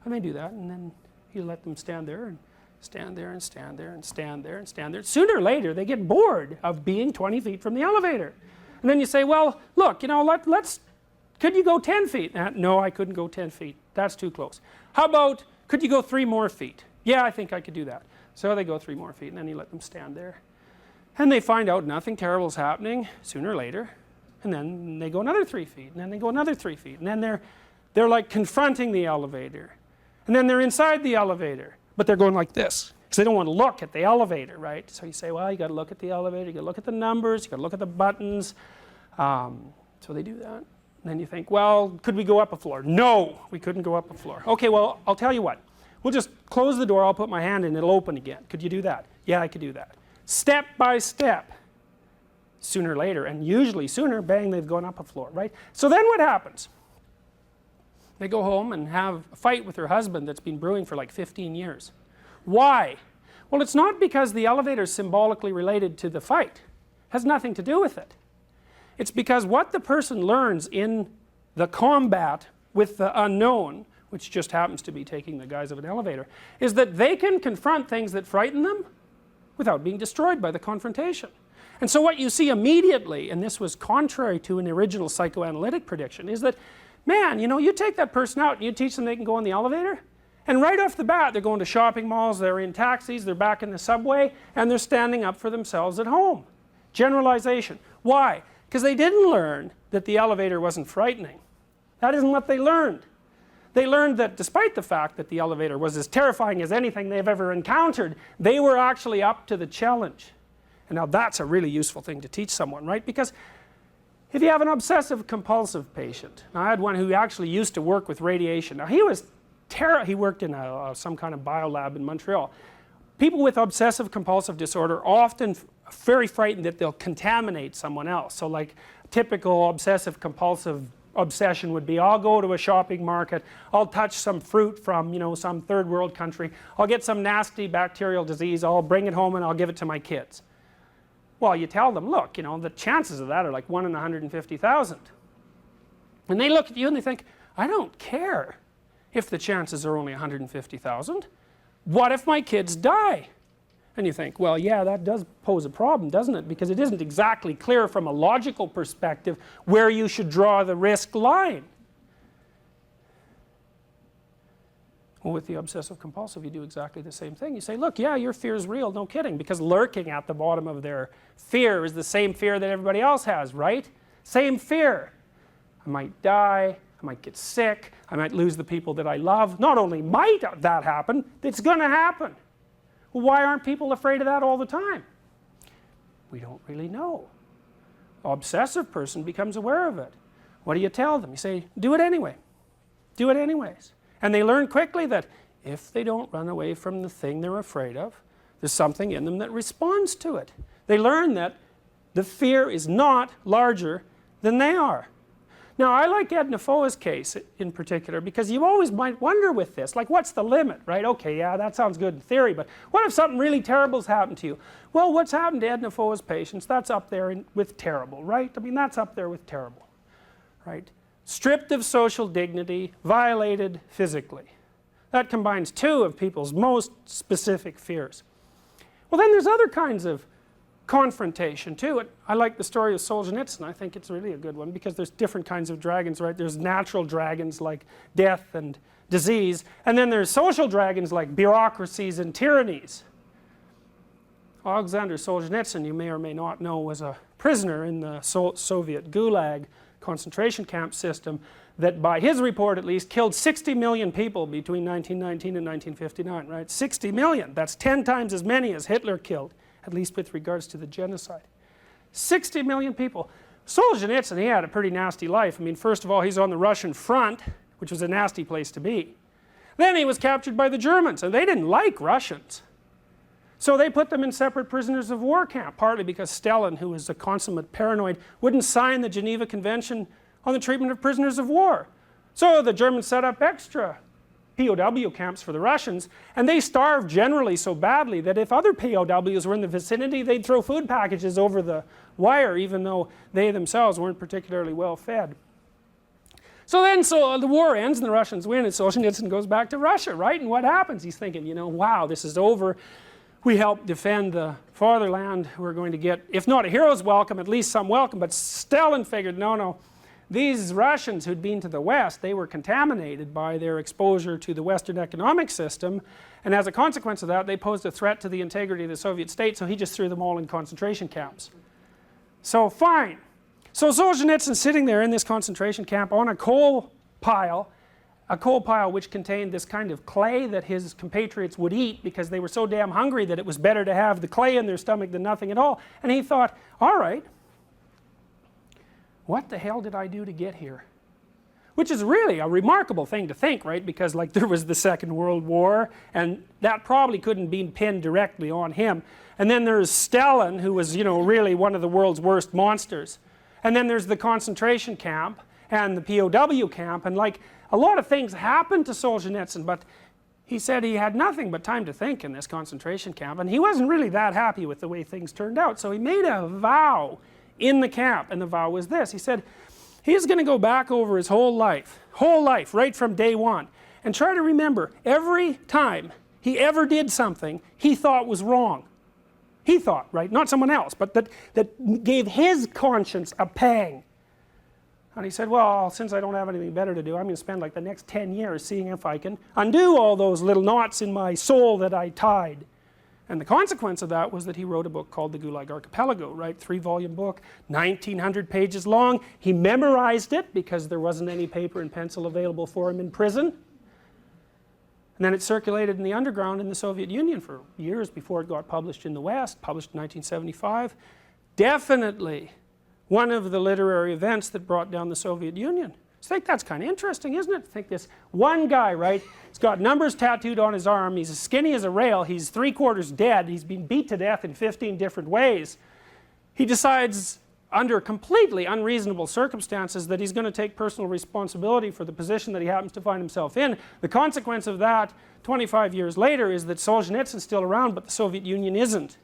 they do that, and then you let them stand there, and stand there, and stand there, and stand there, and stand there. Sooner or later, they get bored of being 20 feet from the elevator. And then you say, well, look, could you go 10 feet? No, I couldn't go 10 feet. That's too close. How about, could you go 3 more feet? Yeah, I think I could do that. So they go 3 more feet, and then you let them stand there. And they find out nothing terrible is happening sooner or later. And then they go another 3 feet, and then they go another 3 feet. And then they're like confronting the elevator. And then they're inside the elevator, but they're going like this, because they don't want to look at the elevator, right? So you say, well, you got to look at the elevator, you got to look at the numbers, you got to look at the buttons. So they do that. And then you think, well, could we go up a floor? No, we couldn't go up a floor. Okay, well, I'll tell you what. We'll just close the door, I'll put my hand in, it'll open again. Could you do that? Yeah, I could do that. Step by step. Sooner or later, and usually sooner, bang, they've gone up a floor, right? So then what happens? They go home and have a fight with their husband that's been brewing for like 15 years. Why? Well, it's not because the elevator is symbolically related to the fight. It has nothing to do with it. It's because what the person learns in the combat with the unknown, which just happens to be taking the guise of an elevator, is that they can confront things that frighten them without being destroyed by the confrontation. And so what you see immediately, and this was contrary to an original psychoanalytic prediction, is that, man, you take that person out and you teach them they can go in the elevator, and right off the bat they're going to shopping malls, they're in taxis, they're back in the subway, and they're standing up for themselves at home. Generalization. Why? Because they didn't learn that the elevator wasn't frightening. That isn't what they learned. They learned that despite the fact that the elevator was as terrifying as anything they've ever encountered, they were actually up to the challenge. And now that's a really useful thing to teach someone, right? Because if you have an obsessive compulsive patient, now I had one who actually used to work with radiation. Now he worked in some kind of biolab in Montreal. People with obsessive compulsive disorder are often very frightened that they'll contaminate someone else. So like typical obsessive compulsive obsession would be, I'll go to a shopping market, I'll touch some fruit from some third world country, I'll get some nasty bacterial disease, I'll bring it home and I'll give it to my kids. Well, you tell them, look, the chances of that are like 1 in 150,000. And they look at you and they think, I don't care if the chances are only 150,000. What if my kids die? And you think, well, yeah, that does pose a problem, doesn't it? Because it isn't exactly clear from a logical perspective where you should draw the risk line. Well, with the obsessive compulsive, you do exactly the same thing. You say, look, yeah, your fear is real, no kidding, because lurking at the bottom of their fear is the same fear that everybody else has, right? Same fear. I might die, I might get sick, I might lose the people that I love. Not only might that happen, it's going to happen. Well, why aren't people afraid of that all the time? We don't really know. An obsessive person becomes aware of it. What do you tell them? You say, do it anyway. Do it anyways. And they learn quickly that if they don't run away from the thing they're afraid of, there's something in them that responds to it. They learn that the fear is not larger than they are. Now, I like Edna Foa's case in particular because you always might wonder with this, like, what's the limit, right? Okay, yeah, that sounds good in theory, but what if something really terrible's happened to you? Well, what's happened to Edna Foa's patients, that's up there with terrible, right? I mean, that's up there with terrible, right? Stripped of social dignity, violated physically. That combines 2 of people's most specific fears. Well, then there's other kinds of confrontation too. I like the story of Solzhenitsyn. I think it's really a good one because there's different kinds of dragons, right? There's natural dragons like death and disease, and then there's social dragons like bureaucracies and tyrannies. Alexander Solzhenitsyn, you may or may not know, was a prisoner in the Soviet Gulag concentration camp system that, by his report at least, killed 60 million people between 1919 and 1959, right? 60 million. That's 10 times as many as Hitler killed, at least with regards to the genocide. 60 million people. Solzhenitsyn, he had a pretty nasty life. I mean, first of all, he's on the Russian front, which was a nasty place to be. Then he was captured by the Germans, and they didn't like Russians. So they put them in separate prisoners of war camp, partly because Stalin, who was a consummate paranoid, wouldn't sign the Geneva Convention on the treatment of prisoners of war. So the Germans set up extra POW camps for the Russians, and they starved generally so badly that if other POWs were in the vicinity, they'd throw food packages over the wire, even though they themselves weren't particularly well fed. So then the war ends and the Russians win, and Solzhenitsyn goes back to Russia, right? And what happens? He's thinking, you know, wow, this is over. We helped defend the fatherland. We're going to get, if not a hero's welcome, at least some welcome. But Stalin figured, no, these Russians who'd been to the West, they were contaminated by their exposure to the Western economic system, and as a consequence of that, they posed a threat to the integrity of the Soviet state, so he just threw them all in concentration camps. So fine. So Solzhenitsyn's sitting there in this concentration camp on a coal pile which contained this kind of clay that his compatriots would eat because they were so damn hungry that it was better to have the clay in their stomach than nothing at all. And he thought, all right, what the hell did I do to get here? Which is really a remarkable thing to think, right? Because like there was the Second World War, and that probably couldn't be pinned directly on him. And then there's Stalin, who was, you know, really one of the world's worst monsters. And then there's the concentration camp and the POW camp, and like a lot of things happened to Solzhenitsyn, but he said he had nothing but time to think in this concentration camp, and he wasn't really that happy with the way things turned out. So he made a vow in the camp, and the vow was this. He said he's going to go back over his whole life, right from day one, and try to remember every time he ever did something he thought was wrong. He thought, right? Not someone else, but that gave his conscience a pang. And he said, well, since I don't have anything better to do, I'm going to spend like the next 10 years seeing if I can undo all those little knots in my soul that I tied. And the consequence of that was that he wrote a book called The Gulag Archipelago, right? 3-volume book, 1,900 pages long. He memorized it because there wasn't any paper and pencil available for him in prison. And then it circulated in the underground in the Soviet Union for years before it got published in the West, published in 1975. Definitely one of the literary events that brought down the Soviet Union. I think that's kind of interesting, isn't it? Think this one guy, right? He's got numbers tattooed on his arm. He's as skinny as a rail. He's 3/4 dead. He's been beat to death in 15 different ways. He decides, under completely unreasonable circumstances, that he's going to take personal responsibility for the position that he happens to find himself in. The consequence of that 25 years later is that Solzhenitsyn's still around, but the Soviet Union isn't.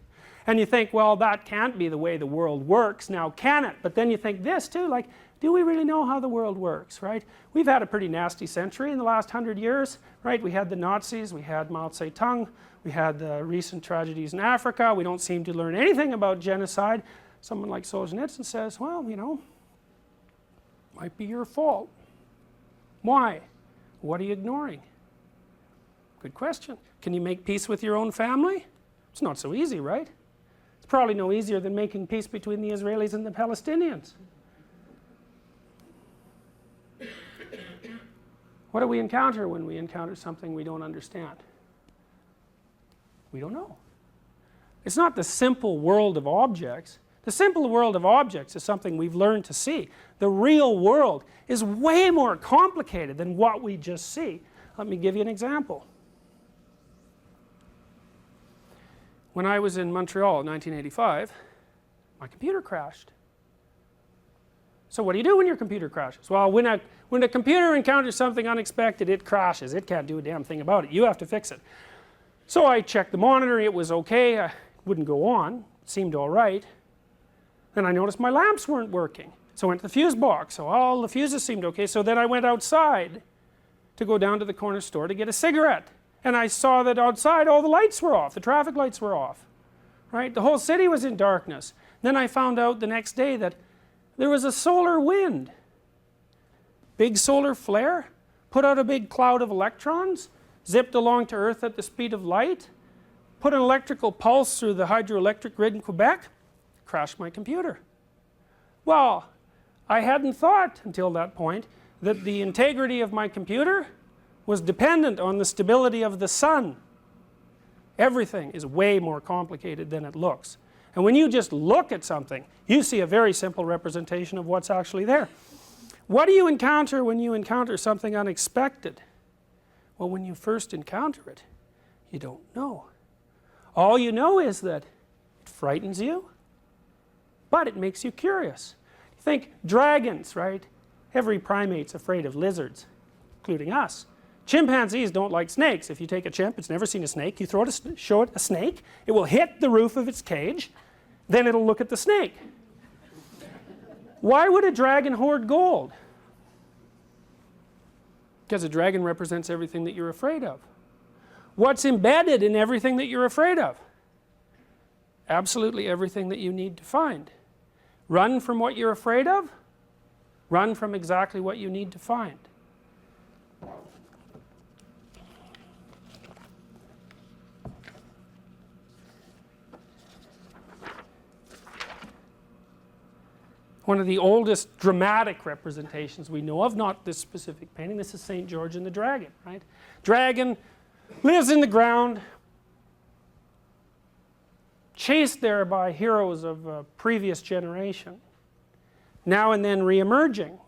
And you think, well, that can't be the way the world works, now can it? But then you think this too, like, do we really know how the world works, right? We've had a pretty nasty century in the last 100 years, right? We had the Nazis, we had Mao Zedong, we had the recent tragedies in Africa. We don't seem to learn anything about genocide. Someone like Solzhenitsyn says, well, you know, might be your fault. Why? What are you ignoring? Good question. Can you make peace with your own family? It's not so easy, right? It's probably no easier than making peace between the Israelis and the Palestinians. What do we encounter when we encounter something we don't understand? We don't know. It's not the simple world of objects. The simple world of objects is something we've learned to see. The real world is way more complicated than what we just see. Let me give you an example. When I was in Montreal in 1985, my computer crashed. So what do you do when your computer crashes? Well, when a computer encounters something unexpected, it crashes. It can't do a damn thing about it. You have to fix it. So I checked the monitor. It was okay. It wouldn't go on. It seemed all right. Then I noticed my lamps weren't working. So I went to the fuse box. So all the fuses seemed okay. So then I went outside to go down to the corner store to get a cigarette. And I saw that outside all the lights were off. The traffic lights were off. Right? The whole city was in darkness. Then I found out the next day that there was a solar wind. Big solar flare, put out a big cloud of electrons, zipped along to Earth at the speed of light, put an electrical pulse through the hydroelectric grid in Quebec, crashed my computer. Well, I hadn't thought until that point that the integrity of my computer was dependent on the stability of the sun. Everything is way more complicated than it looks. And when you just look at something, you see a very simple representation of what's actually there. What do you encounter when you encounter something unexpected? Well, when you first encounter it, you don't know. All you know is that it frightens you, but it makes you curious. Think dragons, right? Every primate's afraid of lizards, including us. Chimpanzees don't like snakes. If you take a chimp, it's never seen a snake, you show it a snake, it will hit the roof of its cage, then it'll look at the snake. Why would a dragon hoard gold? Because a dragon represents everything that you're afraid of. What's embedded in everything that you're afraid of? Absolutely everything that you need to find. Run from what you're afraid of, run from exactly what you need to find. One of the oldest dramatic representations we know of, not this specific painting, this is St. George and the Dragon, right? Dragon lives in the ground, chased there by heroes of a previous generation, now and then re-emerging,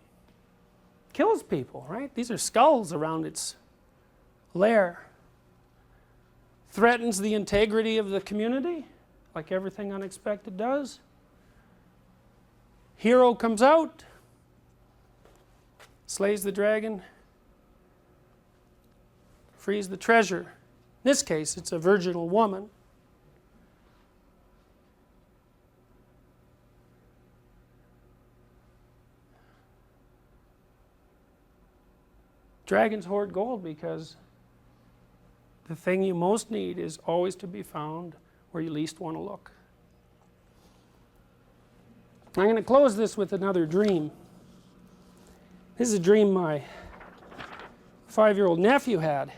kills people, right? These are skulls around its lair. Threatens the integrity of the community, like everything unexpected does. Hero comes out, slays the dragon, frees the treasure. In this case, it's a virginal woman. Dragons hoard gold because the thing you most need is always to be found where you least want to look. I'm going to close this with another dream. This is a dream my 5-year-old nephew had.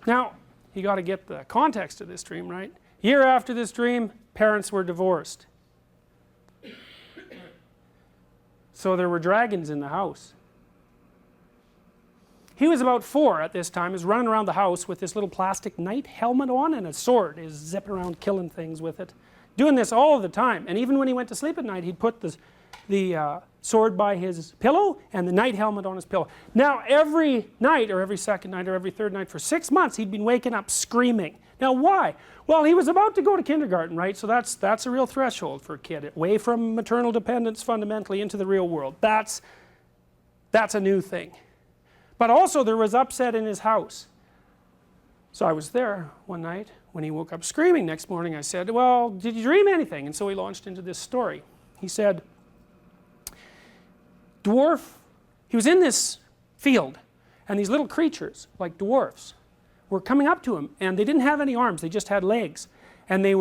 Now, you got to get the context of this dream, right? Year after this dream, parents were divorced. So there were dragons in the house. He was about 4 at this time. He was running around the house with this little plastic knight helmet on and a sword. He was zipping around killing things with it. Doing this all the time. And even when he went to sleep at night, he'd put the sword by his pillow and the knight helmet on his pillow. Now every night, or every second night, or every third night for 6 months, he'd been waking up screaming. Now why? Well, he was about to go to kindergarten, right? So that's a real threshold for a kid. Away from maternal dependence fundamentally into the real world. That's a new thing. But also there was upset in his house. So I was there one night when he woke up screaming. Next morning I said, well, did you dream anything? And so he launched into this story. He said, he was in this field, and these little creatures, like dwarfs, were coming up to him, and they didn't have any arms, they just had legs. And they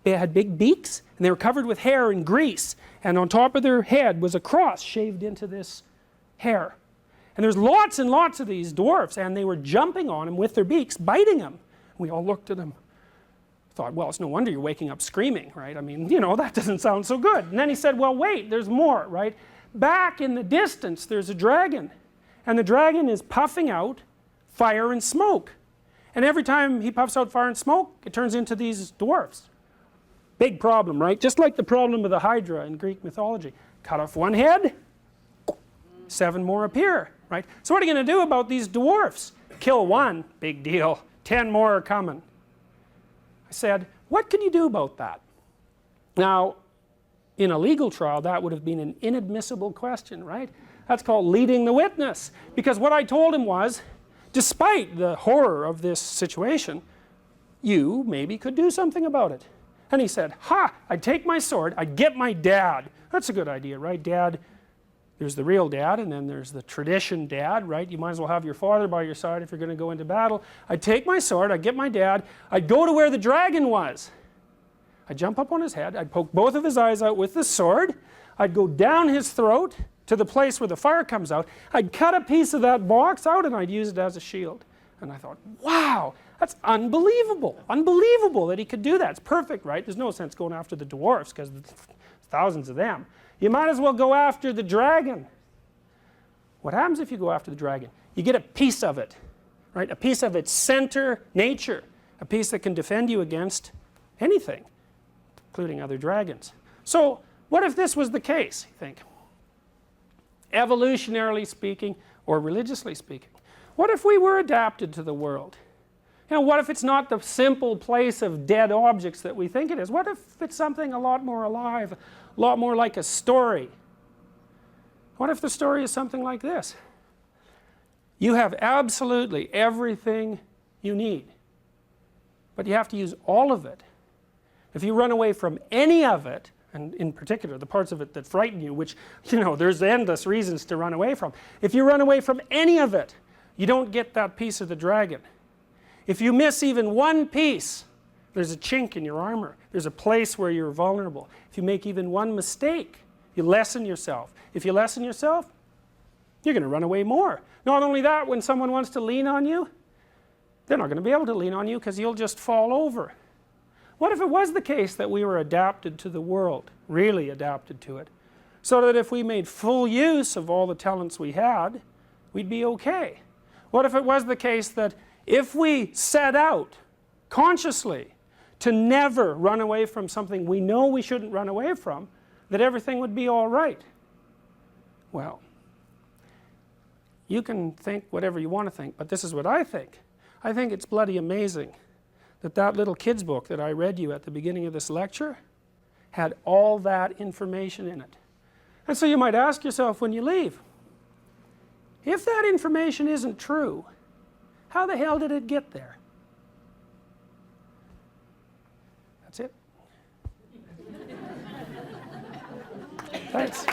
had big beaks, and they were covered with hair and grease, and on top of their head was a cross shaved into this hair. And there's lots and lots of these dwarfs, and they were jumping on him with their beaks, biting him. We all looked at him, thought, well, it's no wonder you're waking up screaming, right? I mean, you know, that doesn't sound so good. And then he said, well, wait, there's more, right? Back in the distance, there's a dragon, and the dragon is puffing out fire and smoke. And every time he puffs out fire and smoke, it turns into these dwarfs. Big problem, right? Just like the problem of the Hydra in Greek mythology. Cut off one head, 7 more appear, right? So what are you going to do about these dwarfs? Kill one, big deal. 10 more are coming. I said, what can you do about that? Now, in a legal trial, that would have been an inadmissible question, right? That's called leading the witness. Because what I told him was, despite the horror of this situation, you maybe could do something about it. And he said, ha, I'd take my sword, I'd get my dad. That's a good idea, right? Dad, there's the real dad, and then there's the tradition dad, right? You might as well have your father by your side if you're going to go into battle. I'd take my sword, I'd get my dad, I'd go to where the dragon was. I'd jump up on his head, I'd poke both of his eyes out with the sword, I'd go down his throat to the place where the fire comes out, I'd cut a piece of that box out and I'd use it as a shield. And I thought, wow, that's unbelievable. Unbelievable that he could do that. It's perfect, right? There's no sense going after the dwarfs because there's thousands of them. You might as well go after the dragon. What happens if you go after the dragon? You get a piece of it, right? A piece of its center nature. A piece that can defend you against anything, including other dragons. So what if this was the case, you think? Evolutionarily speaking, or religiously speaking. What if we were adapted to the world? You know, what if it's not the simple place of dead objects that we think it is? What if it's something a lot more alive, a lot more like a story? What if the story is something like this? You have absolutely everything you need, but you have to use all of it. If you run away from any of it, and in particular the parts of it that frighten you, which, you know, there's endless reasons to run away from. If you run away from any of it, you don't get that piece of the dragon. If you miss even one piece, there's a chink in your armor. There's a place where you're vulnerable. If you make even one mistake, you lessen yourself. If you lessen yourself, you're going to run away more. Not only that, when someone wants to lean on you, they're not going to be able to lean on you because you'll just fall over. What if it was the case that we were adapted to the world, really adapted to it, so that if we made full use of all the talents we had, we'd be okay? What if it was the case that if we set out consciously to never run away from something we know we shouldn't run away from, that everything would be all right? Well, you can think whatever you want to think, but this is what I think. I think it's bloody amazing that that little kid's book that I read you at the beginning of this lecture had all that information in it. And so you might ask yourself when you leave, if that information isn't true, how the hell did it get there? That's it. Thanks.